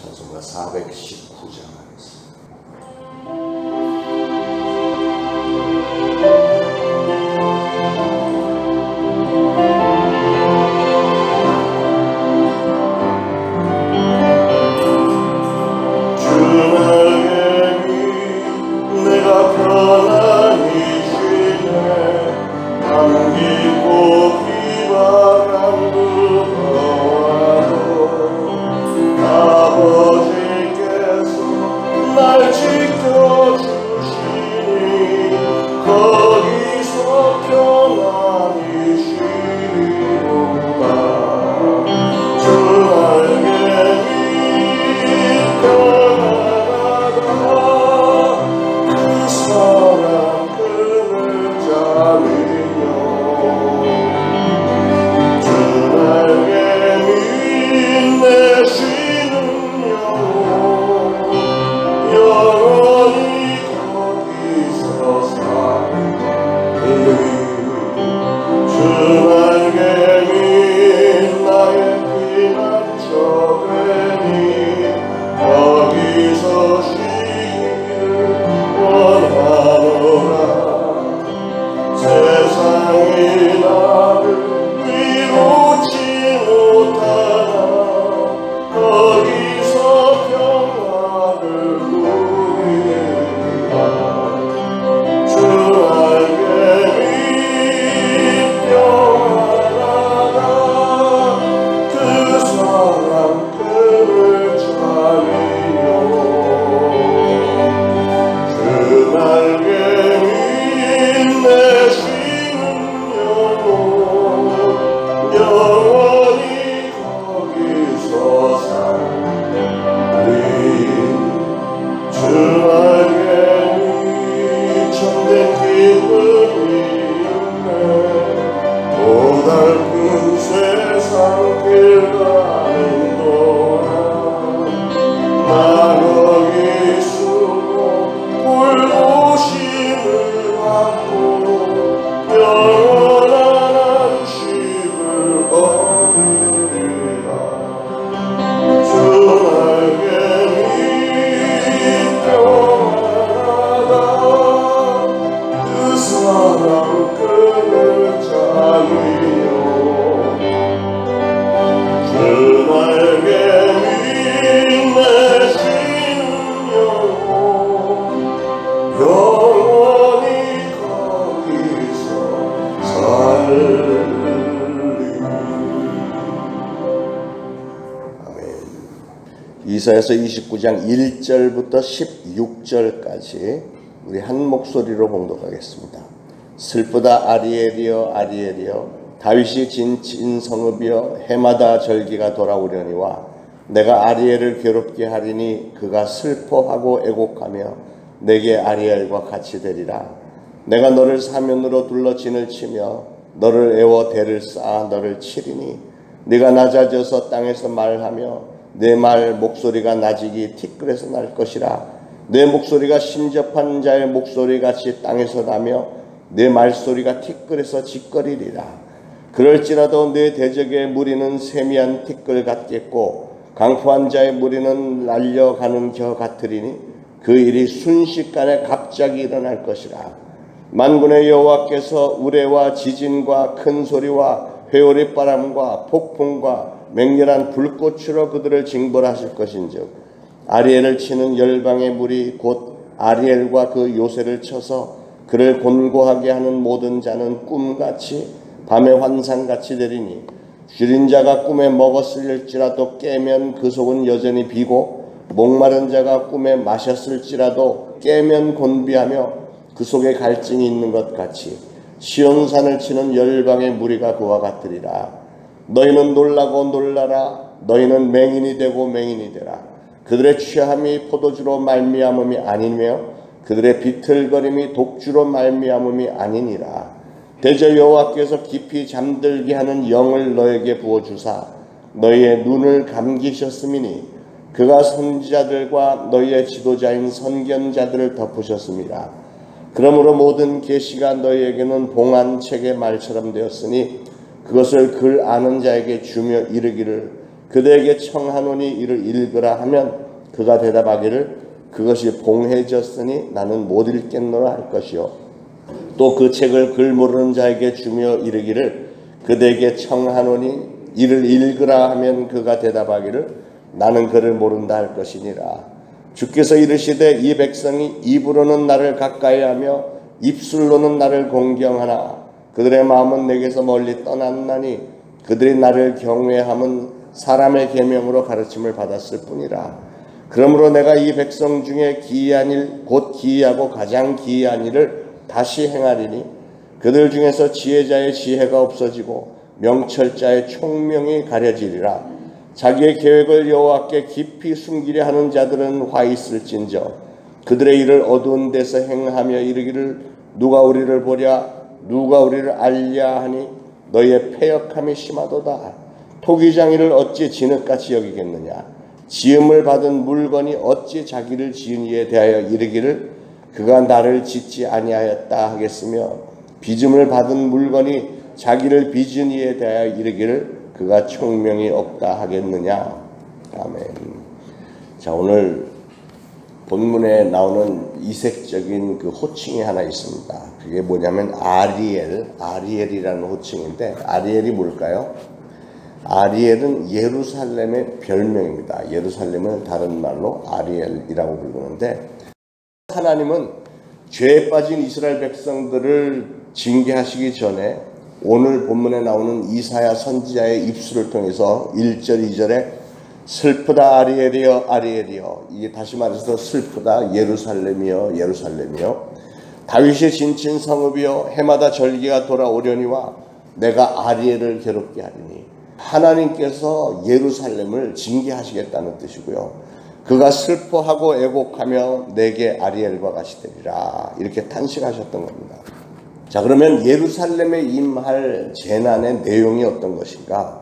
찬송가 419장 하겠습니다. 이사야서 29장 1절부터 16절까지 우리 한 목소리로 봉독하겠습니다. 슬프다 아리엘이여 아리엘이여 다윗이 진 성읍이여 해마다 절기가 돌아오려니와 내가 아리엘을 괴롭게 하리니 그가 슬퍼하고 애곡하며 내게 아리엘과 같이 되리라. 내가 너를 사면으로 둘러 진을 치며 너를 애워 대를 쌓아 너를 치리니 네가 낮아져서 땅에서 말하며 내 말 목소리가 낮이기 티끌에서 날 것이라. 내 목소리가 신접한 자의 목소리같이 땅에서 나며 내 말소리가 티끌에서 짓거리리라. 그럴지라도 내 대적의 무리는 세미한 티끌 같겠고 강포한 자의 무리는 날려가는 겨 같으리니 그 일이 순식간에 갑자기 일어날 것이라. 만군의 여호와께서 우레와 지진과 큰 소리와 회오리 바람과 폭풍과 맹렬한 불꽃으로 그들을 징벌하실 것인즉 아리엘을 치는 열방의 무리 곧 아리엘과 그 요새를 쳐서 그를 곤고하게 하는 모든 자는 꿈같이 밤의 환상같이 되리니 줄인 자가 꿈에 먹었을지라도 깨면 그 속은 여전히 비고 목마른 자가 꿈에 마셨을지라도 깨면 곤비하며 그 속에 갈증이 있는 것 같이 시온산을 치는 열방의 무리가 그와 같으리라. 너희는 놀라고 놀라라. 너희는 맹인이 되고 맹인이 되라. 그들의 취함이 포도주로 말미암음이 아니며 그들의 비틀거림이 독주로 말미암음이 아니니라. 대저 여호와께서 깊이 잠들게 하는 영을 너에게 부어주사 너희의 눈을 감기셨음이니 그가 선지자들과 너희의 지도자인 선견자들을 덮으셨습니다. 그러므로 모든 계시가 너희에게는 봉한 책의 말처럼 되었으니 그것을 글 아는 자에게 주며 이르기를 그대에게 청하노니 이를 읽으라 하면 그가 대답하기를 그것이 봉해졌으니 나는 못 읽겠노라 할 것이요 또 그 책을 글 모르는 자에게 주며 이르기를 그대에게 청하노니 이를 읽으라 하면 그가 대답하기를 나는 그를 모른다 할 것이니라. 주께서 이르시되 이 백성이 입으로는 나를 가까이하며 입술로는 나를 공경하나 그들의 마음은 내게서 멀리 떠났나니 그들이 나를 경외함은 사람의 계명으로 가르침을 받았을 뿐이라. 그러므로 내가 이 백성 중에 기이한 일 곧 기이하고 가장 기이한 일을 다시 행하리니 그들 중에서 지혜자의 지혜가 없어지고 명철자의 총명이 가려지리라. 자기의 계획을 여호와께 깊이 숨기려 하는 자들은 화 있을진저 그들의 일을 어두운 데서 행하며 이르기를 누가 우리를 보랴 누가 우리를 알랴 하니 너희의 패역함이 심하도다. 토기장이를 어찌 진흙같이 여기겠느냐 지음을 받은 물건이 어찌 자기를 지은 이에 대하여 이르기를 그가 나를 짓지 아니하였다 하겠으며 빚음을 받은 물건이 자기를 빚은 이에 대하여 이르기를 그가 총명이 없다 하겠느냐. 아멘. 자, 오늘 본문에 나오는 이색적인 그 호칭이 하나 있습니다. 그게 뭐냐면 아리엘이라는 호칭인데 아리엘이 뭘까요? 아리엘은 예루살렘의 별명입니다. 예루살렘은 다른 말로 아리엘이라고 부르는데 하나님은 죄에 빠진 이스라엘 백성들을 징계하시기 전에 오늘 본문에 나오는 이사야 선지자의 입술을 통해서 1절 2절에 슬프다 아리엘이여 아리엘이여 이게 다시 말해서 슬프다 예루살렘이여 예루살렘이여 다윗의 진친 성읍이여 해마다 절기가 돌아오려니와 내가 아리엘을 괴롭게 하리니 하나님께서 예루살렘을 징계하시겠다는 뜻이고요. 그가 슬퍼하고 애곡하며 내게 아리엘과 같이 되리라 이렇게 탄식하셨던 겁니다. 자, 그러면 예루살렘에 임할 재난의 내용이 어떤 것인가?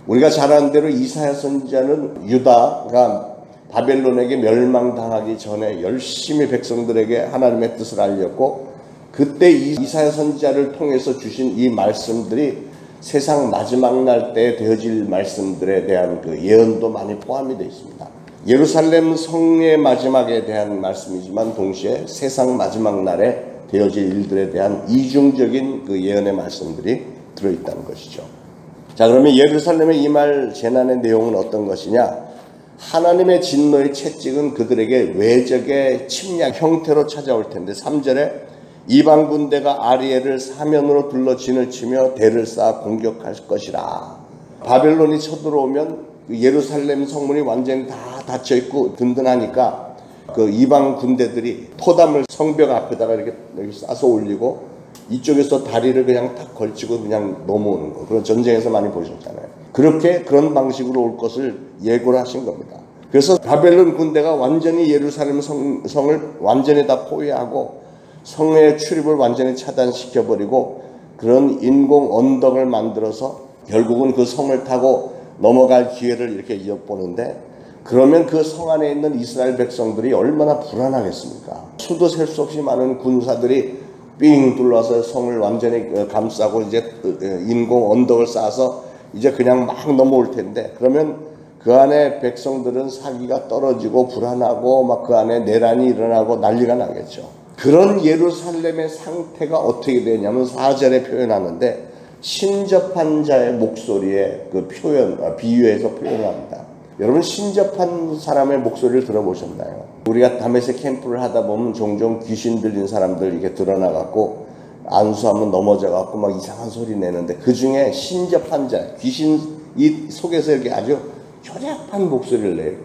우리가 잘 아는 대로 이사야 선지자는 유다가 바벨론에게 멸망당하기 전에 열심히 백성들에게 하나님의 뜻을 알렸고 그때 이사야 선지자를 통해서 주신 이 말씀들이 세상 마지막 날 때 되어질 말씀들에 대한 그 예언도 많이 포함이 되어 있습니다. 예루살렘 성의 마지막에 대한 말씀이지만 동시에 세상 마지막 날에 되어질 일들에 대한 이중적인 그 예언의 말씀들이 들어있다는 것이죠. 자, 그러면 예루살렘에 임할 재난의 내용은 어떤 것이냐? 하나님의 진노의 채찍은 그들에게 외적의 침략 형태로 찾아올 텐데 3절에 이방 군대가 아리엘을 사면으로 둘러 진을 치며 대를 쌓아 공격할 것이라. 바벨론이 쳐들어오면 예루살렘 성문이 완전히 다 닫혀있고 든든하니까 그 이방 군대들이 토담을 성벽 앞에다가 이렇게 싸서 올리고 이쪽에서 다리를 그냥 탁 걸치고 그냥 넘어오는 거. 그런 전쟁에서 많이 보셨잖아요. 그렇게 그런 방식으로 올 것을 예고를 하신 겁니다. 그래서 바벨론 군대가 완전히 예루살렘 성을 완전히 다 포위하고 성의 출입을 완전히 차단시켜버리고 그런 인공 언덕을 만들어서 결국은 그 성을 타고 넘어갈 기회를 이렇게 엿보는데 그러면 그 성 안에 있는 이스라엘 백성들이 얼마나 불안하겠습니까? 수도 셀 수 없이 많은 군사들이 삥 둘러서 성을 완전히 감싸고 이제 인공 언덕을 쌓아서 이제 그냥 막 넘어올 텐데 그러면 그 안에 백성들은 사기가 떨어지고 불안하고 막 그 안에 내란이 일어나고 난리가 나겠죠. 그런 예루살렘의 상태가 어떻게 되냐면 4절에 표현하는데 신접한 자의 목소리에 그 비유해서 표현합니다. 여러분 신접한 사람의 목소리를 들어보셨나요? 우리가 다메섹 캠프를 하다 보면 종종 귀신 들린 사람들 이렇게 드러나갖고 안수하면 넘어져갖고 막 이상한 소리 내는데 그 중에 신접한 자, 귀신 이 속에서 이렇게 아주 효잡한 목소리를 내요.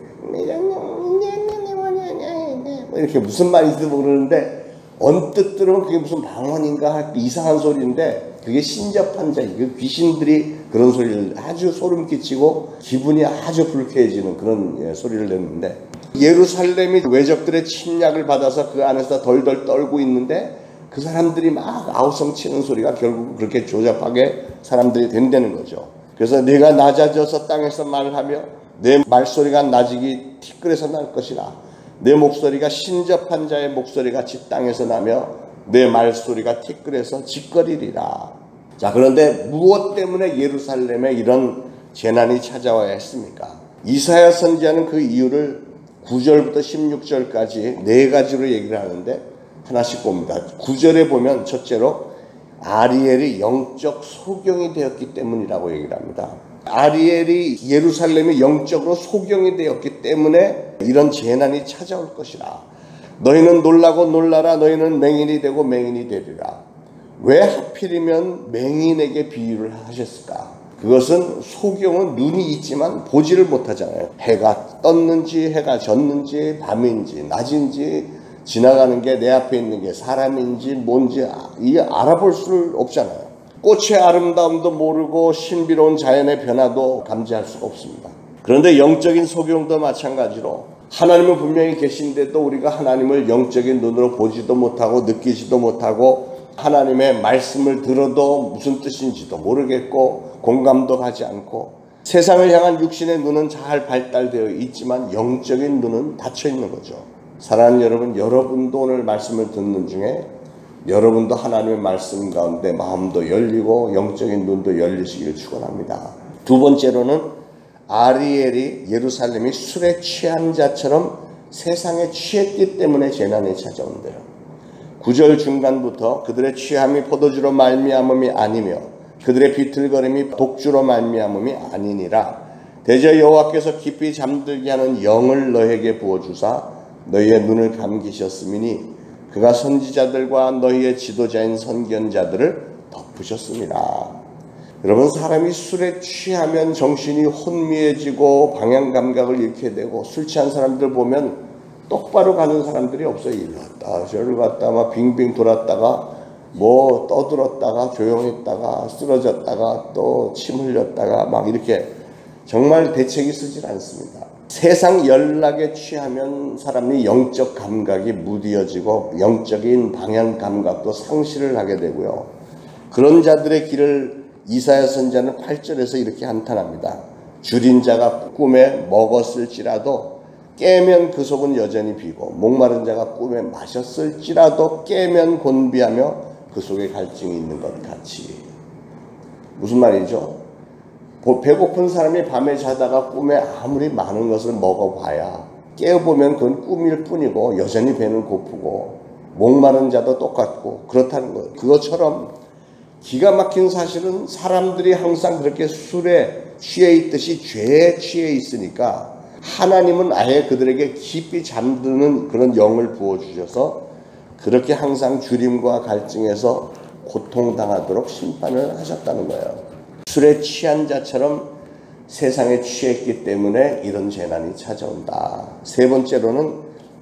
이렇게 무슨 말인지 모르는데 언뜻 들으면 그게 무슨 방언인가 할 이상한 소리인데 그게 신접한 자, 그 귀신들이 그런 소리를 아주 소름 끼치고 기분이 아주 불쾌해지는 그런 소리를 내는데 예루살렘이 외적들의 침략을 받아서 그 안에서 덜덜 떨고 있는데 그 사람들이 막 아우성 치는 소리가 결국 그렇게 조잡하게 사람들이 된다는 거죠. 그래서 내가 낮아져서 땅에서 말하며 내 말소리가 낮이기 티끌에서 날 것이라. 내 목소리가 신접한 자의 목소리같이 땅에서 나며 내 말소리가 티끌에서 짓거리리라. 자, 그런데 무엇 때문에 예루살렘에 이런 재난이 찾아와야 했습니까? 이사야 선지자는 그 이유를 9절부터 16절까지 네 가지로 얘기를 하는데 하나씩 봅니다. 9절에 보면 첫째로 아리엘이 영적 소경이 되었기 때문이라고 얘기를 합니다. 아리엘이 예루살렘이 영적으로 소경이 되었기 때문에 이런 재난이 찾아올 것이라. 너희는 놀라고 놀라라. 너희는 맹인이 되고 맹인이 되리라. 왜 하필이면 맹인에게 비유를 하셨을까? 그것은 소경은 눈이 있지만 보지를 못하잖아요. 해가 떴는지 해가 졌는지 밤인지 낮인지 지나가는 게 내 앞에 있는 게 사람인지 뭔지 이게 알아볼 수 없잖아요. 꽃의 아름다움도 모르고 신비로운 자연의 변화도 감지할 수가 없습니다. 그런데 영적인 소경도 마찬가지로 하나님은 분명히 계신데도 우리가 하나님을 영적인 눈으로 보지도 못하고 느끼지도 못하고 하나님의 말씀을 들어도 무슨 뜻인지도 모르겠고 공감도 가지 않고 세상을 향한 육신의 눈은 잘 발달되어 있지만 영적인 눈은 닫혀 있는 거죠. 사랑하는 여러분, 여러분도 오늘 말씀을 듣는 중에 여러분도 하나님의 말씀 가운데 마음도 열리고 영적인 눈도 열리시기를 축원합니다. 두 번째로는 아리엘이 예루살렘이 술에 취한 자처럼 세상에 취했기 때문에 재난이 찾아온대요. 9절 중간부터 그들의 취함이 포도주로 말미암음이 아니며 그들의 비틀거림이 독주로 말미암음이 아니니라. 대저 여호와께서 깊이 잠들게 하는 영을 너에게 부어주사 너희의 눈을 감기셨음이니 그가 선지자들과 너희의 지도자인 선견자들을 덮으셨습니다. 여러분, 사람이 술에 취하면 정신이 혼미해지고 방향감각을 잃게 되고 술 취한 사람들 보면 똑바로 가는 사람들이 없어요. 이리 갔다 저리 갔다 막 빙빙 돌았다가 뭐 떠들었다가 조용했다가 쓰러졌다가 또 침 흘렸다가 막 이렇게 정말 대책이 쓰질 않습니다. 세상 연락에 취하면 사람이 영적 감각이 무디어지고 영적인 방향 감각도 상실을 하게 되고요. 그런 자들의 길을 이사야 선지자는 8절에서 이렇게 한탄합니다. 줄인 자가 꿈에 먹었을지라도 깨면 그 속은 여전히 비고 목마른 자가 꿈에 마셨을지라도 깨면 곤비하며 그 속에 갈증이 있는 것 같이. 무슨 말이죠? 배고픈 사람이 밤에 자다가 꿈에 아무리 많은 것을 먹어봐야 깨어보면 그건 꿈일 뿐이고 여전히 배는 고프고 목마른 자도 똑같고 그렇다는 거예요. 그것처럼 기가 막힌 사실은 사람들이 항상 그렇게 술에 취해 있듯이 죄에 취해 있으니까 하나님은 아예 그들에게 깊이 잠드는 그런 영을 부어주셔서 그렇게 항상 주림과 갈증에서 고통당하도록 심판을 하셨다는 거예요. 술에 취한 자처럼 세상에 취했기 때문에 이런 재난이 찾아온다. 세 번째로는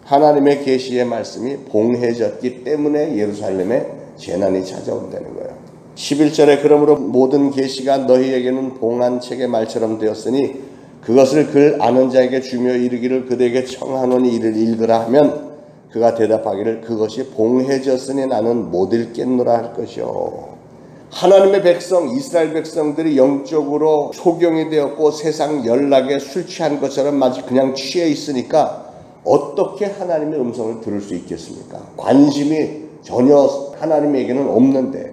하나님의 계시의 말씀이 봉해졌기 때문에 예루살렘에 재난이 찾아온다는 거예요. 11절에 그러므로 모든 계시가 너희에게는 봉한 책의 말처럼 되었으니 그것을 글 아는 자에게 주며 이르기를 그대에게 청하노니 이를 읽으라 하면 그가 대답하기를 그것이 봉해졌으니 나는 못 읽겠노라 할 것이요. 하나님의 백성 이스라엘 백성들이 영적으로 소경이 되었고 세상 연락에 술 취한 것처럼 마치 그냥 취해 있으니까 어떻게 하나님의 음성을 들을 수 있겠습니까? 관심이 전혀 하나님에게는 없는데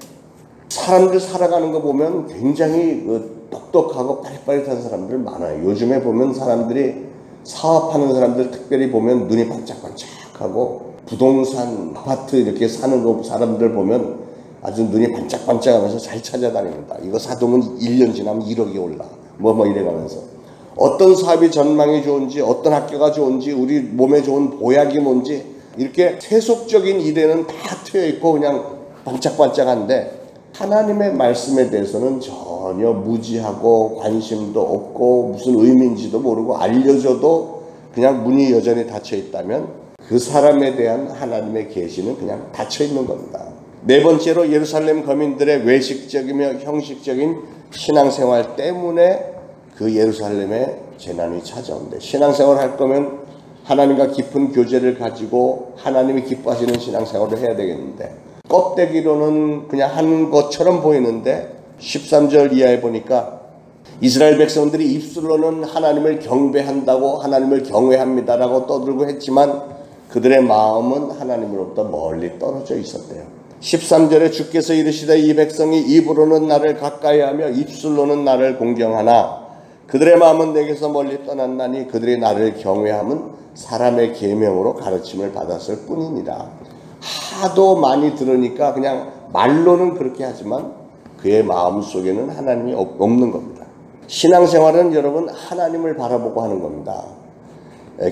사람들 살아가는 거 보면 굉장히 똑똑하고 빠릿빠릿한 사람들 많아요. 요즘에 보면 사람들이 사업하는 사람들 특별히 보면 눈이 반짝반짝하고 부동산 아파트 이렇게 사는 거 사람들 보면 아주 눈이 반짝반짝하면서 잘 찾아다닙니다. 이거 사두면 1년 지나면 1억이 올라. 뭐 이래가면서 어떤 사업이 전망이 좋은지 어떤 학교가 좋은지 우리 몸에 좋은 보약이 뭔지 이렇게 세속적인 일에는 다 트여있고 그냥 반짝반짝한데 하나님의 말씀에 대해서는 전혀 무지하고 관심도 없고 무슨 의미인지도 모르고 알려줘도 그냥 문이 여전히 닫혀있다면 그 사람에 대한 하나님의 계시는 그냥 닫혀있는 겁니다. 네 번째로 예루살렘 거민들의 외식적이며 형식적인 신앙생활 때문에 그 예루살렘에 재난이 찾아온대. 신앙생활을 할 거면 하나님과 깊은 교제를 가지고 하나님이 기뻐하시는 신앙생활을 해야 되겠는데 껍데기로는 그냥 하는 것처럼 보이는데 13절 이하에 보니까 이스라엘 백성들이 입술로는 하나님을 경배한다고 하나님을 경외합니다라고 떠들고 했지만 그들의 마음은 하나님으로부터 멀리 떨어져 있었대요. 13절에 주께서 이르시되 이 백성이 입으로는 나를 가까이하며 입술로는 나를 공경하나 그들의 마음은 내게서 멀리 떠났나니 그들이 나를 경외함은 사람의 계명으로 가르침을 받았을 뿐이니라. 하도 많이 들으니까 그냥 말로는 그렇게 하지만 그의 마음속에는 하나님이 없는 겁니다. 신앙생활은 여러분 하나님을 바라보고 하는 겁니다.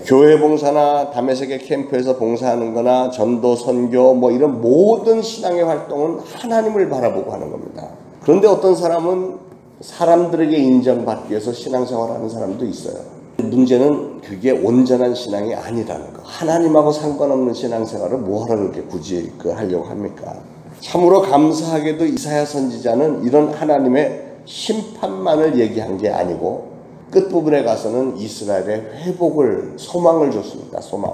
교회 봉사나 다메섹의 캠프에서 봉사하는 거나 전도, 선교 뭐 이런 모든 신앙의 활동은 하나님을 바라보고 하는 겁니다. 그런데 어떤 사람은 사람들에게 인정받기 위해서 신앙생활하는 사람도 있어요. 문제는 그게 온전한 신앙이 아니라는 거. 하나님하고 상관없는 신앙생활을 뭐하러 그렇게 굳이 하려고 합니까? 참으로 감사하게도 이사야 선지자는 이런 하나님의 심판만을 얘기한 게 아니고 끝부분에 가서는 이스라엘의 회복을 소망을 줬습니다. 소망.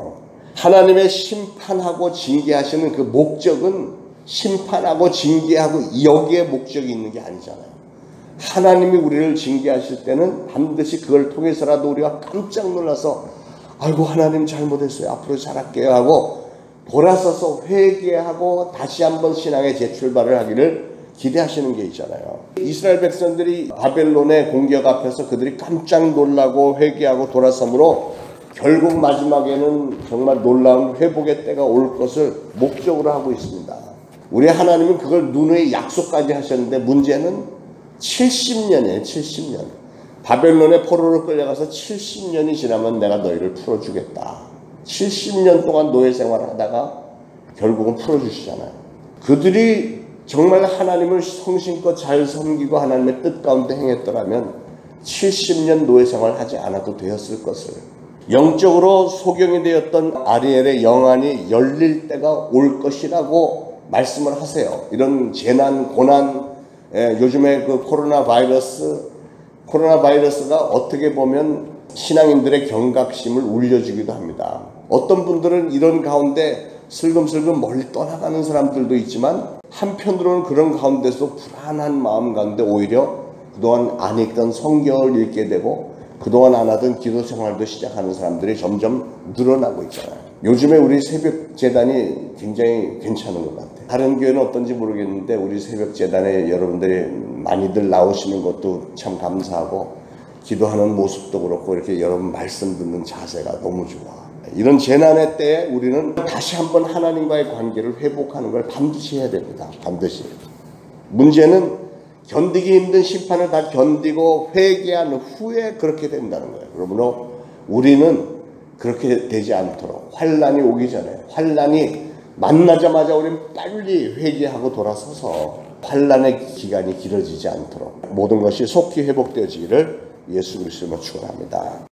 하나님의 심판하고 징계하시는 그 목적은 심판하고 징계하고 여기에 목적이 있는 게 아니잖아요. 하나님이 우리를 징계하실 때는 반드시 그걸 통해서라도 우리가 깜짝 놀라서 아이고 하나님 잘못했어요. 앞으로 잘할게요 하고 돌아서서 회개하고 다시 한번 신앙의 재출발을 하기를 기대하시는 게 있잖아요. 이스라엘 백성들이 바벨론의 공격 앞에서 그들이 깜짝 놀라고 회개하고 돌아서므로 결국 마지막에는 정말 놀라운 회복의 때가 올 것을 목적으로 하고 있습니다. 우리 하나님은 그걸 누누이 약속까지 하셨는데 문제는 70년이에요. 70년. 바벨론의 포로로 끌려가서 70년이 지나면 내가 너희를 풀어주겠다. 70년 동안 노예 생활을 하다가 결국은 풀어주시잖아요. 그들이 정말 하나님을 성심껏 잘 섬기고 하나님의 뜻 가운데 행했더라면 70년 노예 생활을 하지 않아도 되었을 것을. 영적으로 소경이 되었던 아리엘의 영안이 열릴 때가 올 것이라고 말씀을 하세요. 이런 재난, 고난, 요즘에 그 코로나 바이러스가 어떻게 보면 신앙인들의 경각심을 울려주기도 합니다. 어떤 분들은 이런 가운데 슬금슬금 멀리 떠나가는 사람들도 있지만 한편으로는 그런 가운데서 불안한 마음 가운데 오히려 그동안 안 읽던 성경을 읽게 되고 그동안 안 하던 기도 생활도 시작하는 사람들이 점점 늘어나고 있잖아요. 요즘에 우리 새벽 재단이 굉장히 괜찮은 것 같아요. 다른 교회는 어떤지 모르겠는데 우리 새벽 재단에 여러분들이 많이들 나오시는 것도 참 감사하고 기도하는 모습도 그렇고 이렇게 여러분 말씀 듣는 자세가 너무 좋아. 이런 재난의 때에 우리는 다시 한번 하나님과의 관계를 회복하는 걸 반드시 해야 됩니다. 반드시. 문제는 견디기 힘든 심판을 다 견디고 회개한 후에 그렇게 된다는 거예요. 그러므로 우리는 그렇게 되지 않도록 환난이 오기 전에 환난이 만나자마자 우리는 빨리 회개하고 돌아서서 환난의 기간이 길어지지 않도록 모든 것이 속히 회복되어지기를 예수 그리스도로 축원합니다.